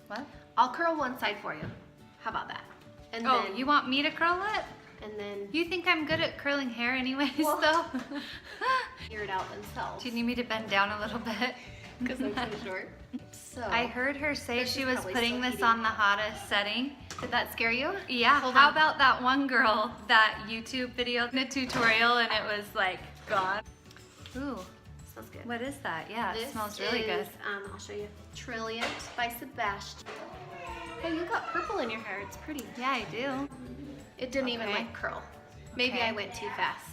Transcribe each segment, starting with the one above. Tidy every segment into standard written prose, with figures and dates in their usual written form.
What? I'll curl one side for you. How about that? And Oh, then you want me to curl it? and then You think I'm good at curling hair anyways, Well- though? figure it out themselves. Do you need me to bend down a little bit? Because I'm so short. So I heard her say This she is was probably putting still this heating. on the hottest setting. did that scare you? Yeah, Hold how on. about that one girl, that YouTube video, the tutorial, and it was like gone? Ooh, Smells good. what is that? Yeah, it This smells really good. is, I'll show you. Trilliant by Sebastian. Hey, you got purple in your hair. It's pretty. Yeah, I do. It didn't even Okay. like curl. Maybe Okay. I went too fast.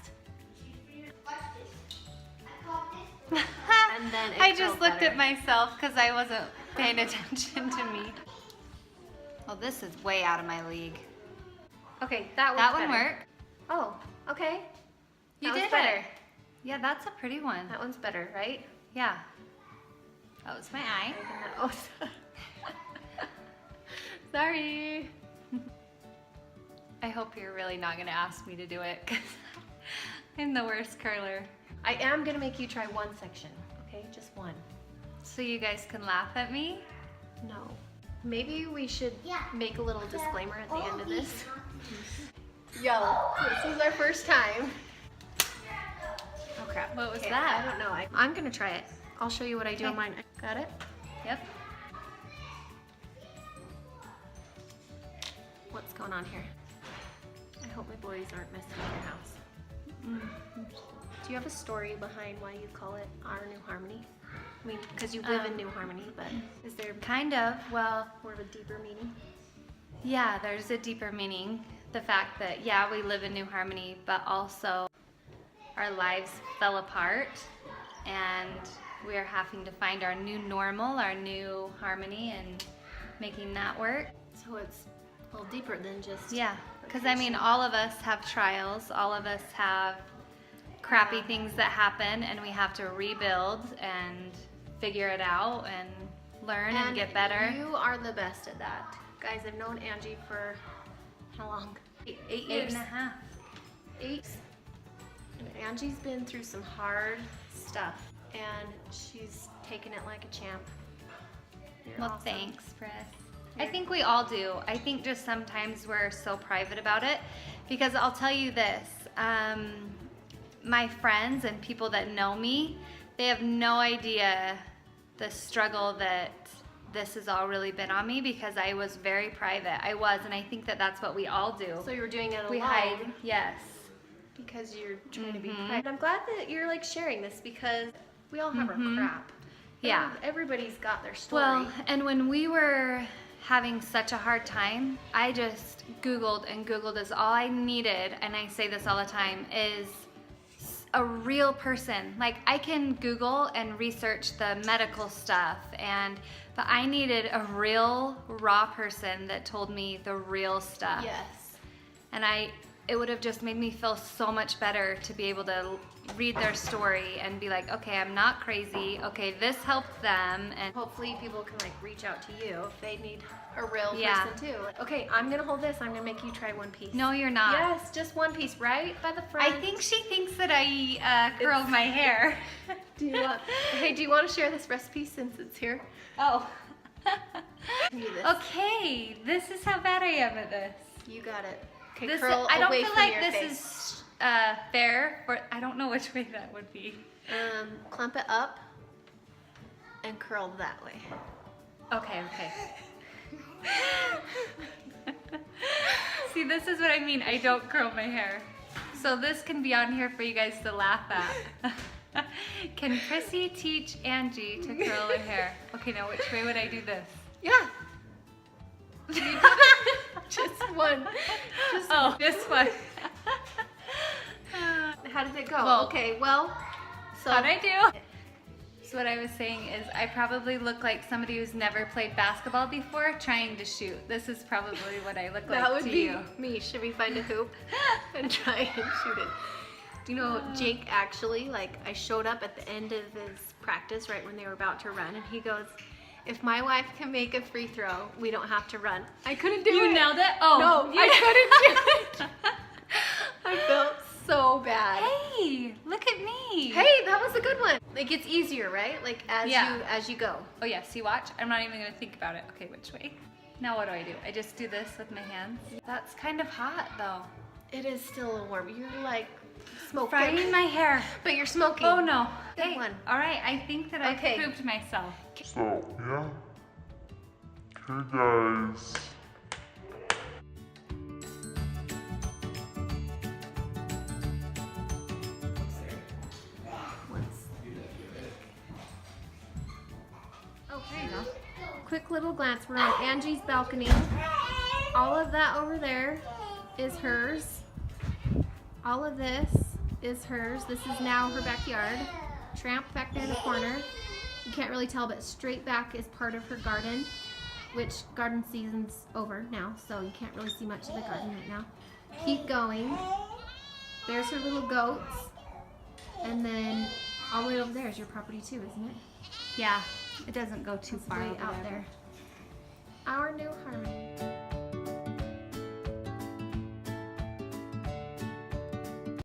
And then it I just curled looked better. at myself because I wasn't paying attention to me. Well, this is way out of my league. Okay, that That one one worked. Oh, okay. You That one's did better. it. Yeah, that's a pretty one. That one's better, right? Yeah. That was my eye. Oh, sorry. I hope you're really not gonna ask me to do it because I'm the worst curler. I am gonna make you try one section, okay? Just one. So you guys can laugh at me? No. Maybe we should make a little disclaimer at the end of this. Yo, this is our first time. Oh crap. What was Okay, that? I don't know. I'm gonna try it. I'll show you what I do on Okay. mine. Got it? Yep. What's going on here? I hope my boys aren't messing with your house. Do you have a story behind why you call it Our New Harmony? I mean, because you live in New Harmony, but is there Kind of. Well, more of a deeper meaning? yeah, there's a deeper meaning. The fact that, yeah, we live in New Harmony, but also our lives fell apart and we're having to find our new normal, our new harmony, and making that work. So it's a little deeper than just Yeah, because I mean, all of us have trials, all of us have crappy things that happen, and we have to rebuild and figure it out and learn and get better. You are the best at that. Guys, I've known Angie for how long? 8 8 years. and a half. 8. And Angie's been through some hard stuff, and she's taken it like a champ. You're Well, awesome. thanks, Chris. I think we all do. I think just sometimes we're so private about it, because I'll tell you this, my friends and people that know me, they have no idea the struggle that this has all really been on me, because I was very private. I was, and I think that that's what we all do. So you're doing it alone We hide, yes. because you're trying to be private. I'm glad that you're like sharing this, because we all have our crap. Yeah. Everybody's got their story. Well, and when we were having such a hard time, I just Googled and Googled is all I needed, and I say this all the time, is a real person. Like, I can Google and research the medical stuff, but I needed a real, raw person that told me the real stuff. yes. And it would have just made me feel so much better to be able to read their story and be like, okay, I'm not crazy. Okay, this helped them. And Hopefully people can like reach out to you if they need a real Yeah. person too. Like, okay, I'm gonna hold this. I'm gonna make you try one piece. no, you're not. Yes, just one piece, right by the front. I think she thinks that I curled my hair. Do you want? Hey, do you want to share this recipe since it's here? Oh. Do this. Okay, this is how bad I am at this. You got it. Okay, This curl I don't away feel from like your this face. is fair. I don't know which way that would be. Clump it up and curl that way. Okay. See, this is what I mean. I don't curl my hair. So this can be on here for you guys to laugh at. Can Chrissy teach Angie to curl her hair? Okay, now which way would I do this? Yeah. Just one. Oh, this one. How did it go? Well, okay, well, so How'd I do? So what I was saying is I probably look like somebody who's never played basketball before trying to shoot. This is probably what I look like that would to be you. me. Should we find a hoop and try and shoot it? Do you know Jake actually, like, I showed up at the end of his practice right when they were about to run, and he goes, if my wife can make a free throw, we don't have to run. I couldn't do it. You nailed it? Oh. No, you- I couldn't do it. I felt so bad. Hey, look at me. Hey, that was a good one. It gets easier, right? Like Yeah. as you go. Oh yeah, see, watch. I'm not even gonna think about it. Okay, which way? Now what do? I just do this with my hands. That's kind of hot though. It is still a little warm. You're like smoking. Frying my hair. But you're smoking. Oh no. Good Hey, one. all right, I think that Okay. I pooped myself. So, yeah. Okay, guys. Okay. Quick little glance. We're on Angie's balcony. All of that over there is hers. All of this is hers. This is now her backyard. Tramp back there in the corner. You can't really tell, but straight back is part of her garden, which garden season's over now, so you can't really see much of the garden right now. Keep going. There's her little goats. And then all the way over there is your property too, isn't it? Yeah, it doesn't go too far Way over out there. there.